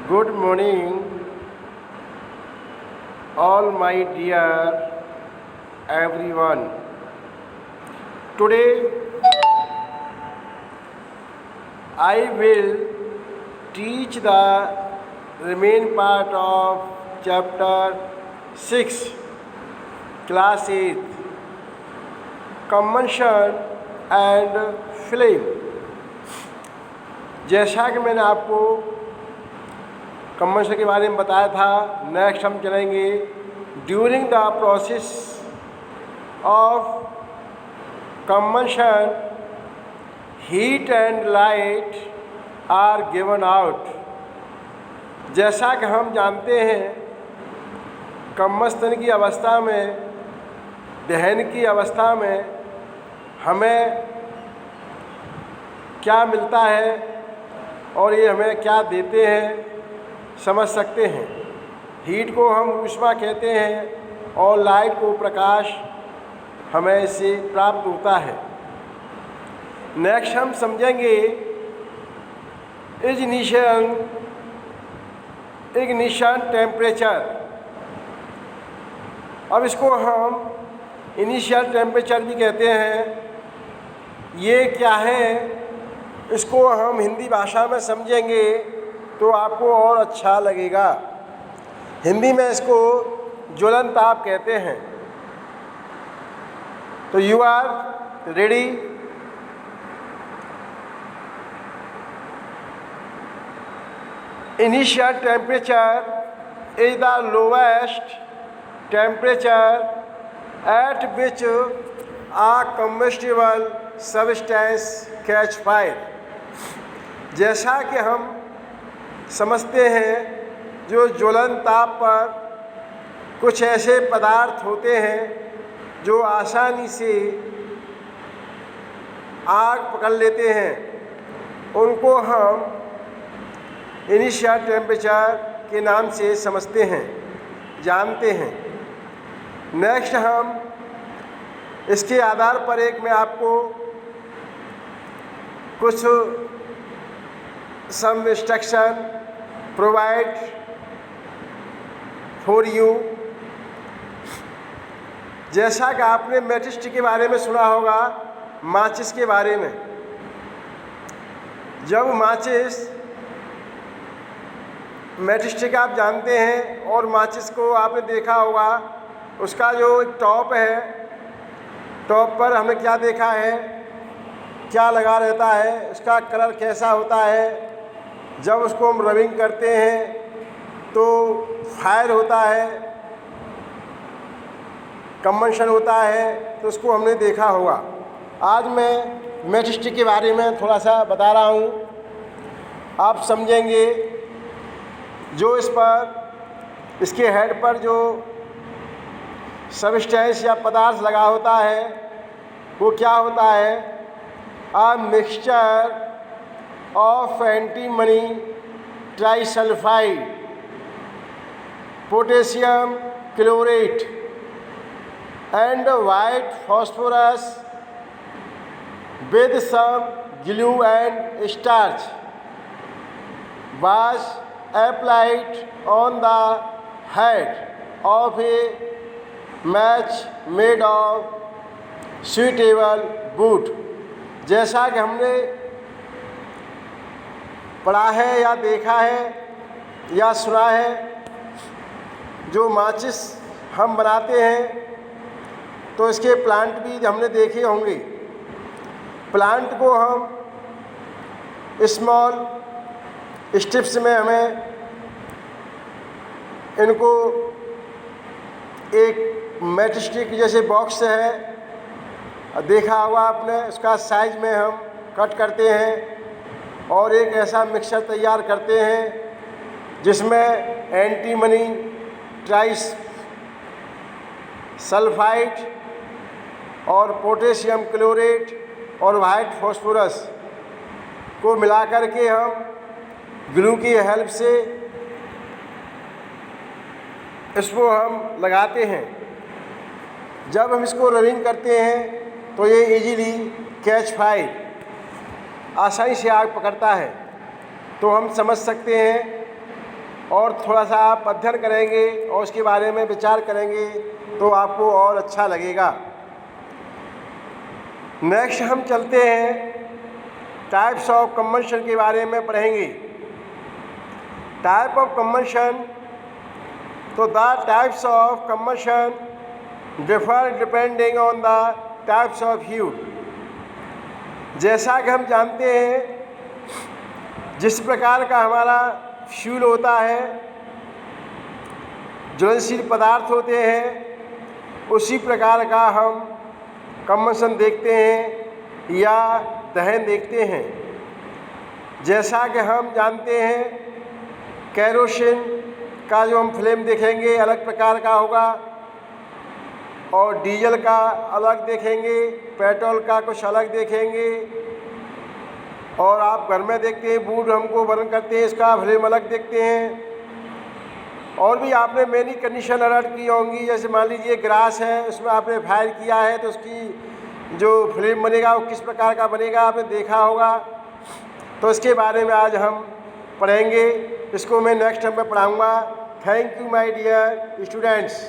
Good morning, all my dear everyone. Today I will teach the remaining part of chapter 6, class 8, combustion and flame. जैसा कि मैंने आपको combustion के बारे में बताया था, नेक्स्ट हम चलेंगे during the process of combustion heat and light are given out. जैसा कि हम जानते हैं कम्बशन की अवस्था में, दहन की अवस्था में हमें क्या मिलता है और ये हमें क्या देते हैं समझ सकते हैं। हीट को हम ऊष्मा कहते हैं और लाइट को प्रकाश हमें इससे प्राप्त होता है। नेक्स्ट हम समझेंगे इग्निशन टेम्परेचर। अब इसको हम इनिशियल टेम्परेचर भी कहते हैं। ये क्या है, इसको हम हिंदी भाषा में समझेंगे तो आपको और अच्छा लगेगा। हिंदी में इसको ज्वलन ताप कहते हैं। तो you are ready? Initial temperature is the lowest temperature at which a combustible substance catch fire. जैसा कि हम समझते हैं जो ज्वलन ताप पर कुछ ऐसे पदार्थ होते हैं जो आसानी से आग पकड़ लेते हैं, उनको हम इनिशियल टेम्परेचर के नाम से समझते हैं, जानते हैं। नेक्स्ट हम इसके आधार पर मैं आपको कुछ some instruction provide for you। जैसा कि आपने मैचिस के बारे में सुना होगा, माचिस के बारे में। जब मैचिस आप जानते हैं और माचिस को आपने देखा होगा, उसका जो टॉप है, टॉप पर हमने क्या देखा है, क्या लगा रहता है, उसका कलर कैसा होता है। जब उसको हम रबिंग करते हैं तो फायर होता है, कम्बशन होता है, तो उसको हमने देखा होगा। आज मैं मैचिस के बारे में थोड़ा सा बता रहा हूँ, आप समझेंगे। जो इस पर, इसके हेड पर जो सब्सटेंस या पदार्थ लगा होता है वो क्या होता है, आ mixture of antimony trisulfide, potassium chlorate and white phosphorus with some glue and starch was applied on the head of a match made of suitable wood। जैसा कि हमने पढ़ा है या देखा है या सुना है, जो माचिस हम बनाते हैं तो इसके प्लांट भी हमने देखे होंगे। प्लांट को हम स्मॉल स्ट्रिप्स में हमें इनको एक मैचस्टिक जैसे बॉक्स है, देखा होगा आपने, उसका साइज में हम कट करते हैं और एक ऐसा मिक्सचर तैयार करते हैं जिसमें एंटीमनी ट्राइस सल्फाइड और पोटेशियम क्लोरेट और वाइट फॉस्फोरस को मिलाकर के हम ग्लू की हेल्प से इसको हम लगाते हैं। जब हम इसको रबिंग करते हैं तो ये इजीली कैच फायर, आसानी से आग पकड़ता है। तो हम समझ सकते हैं और थोड़ा सा आप अध्ययन करेंगे और उसके बारे में विचार करेंगे तो आपको और अच्छा लगेगा। नेक्स्ट हम चलते हैं टाइप्स ऑफ कंबशन के बारे में पढ़ेंगे। टाइप ऑफ कंबशन, तो the types of combustion differ depending on the types of fuel. जैसा कि हम जानते हैं जिस प्रकार का हमारा फ्यूल होता है, ज्वलनशील पदार्थ होते हैं, उसी प्रकार का हम कंबशन देखते हैं या दहन देखते हैं। जैसा कि हम जानते हैं केरोसिन का जो हम फ्लेम देखेंगे अलग प्रकार का होगा और डीजल का अलग देखेंगे, पेट्रोल का कुछ अलग देखेंगे, और आप घर में देखते हैं वुड हमको बर्न करते हैं, इसका फ्लेम अलग देखते हैं। और भी आपने मेनी कंडीशन अलर्ट की होंगी, जैसे मान लीजिए ग्रास है, उसमें आपने फायर किया है तो उसकी जो फ्लेम बनेगा वो किस प्रकार का बनेगा आपने देखा होगा। तो इसके बारे में आज हम पढ़ेंगे, इसको मैं नेक्स्ट टाइम में पढ़ाऊँगा। Thank you my dear students.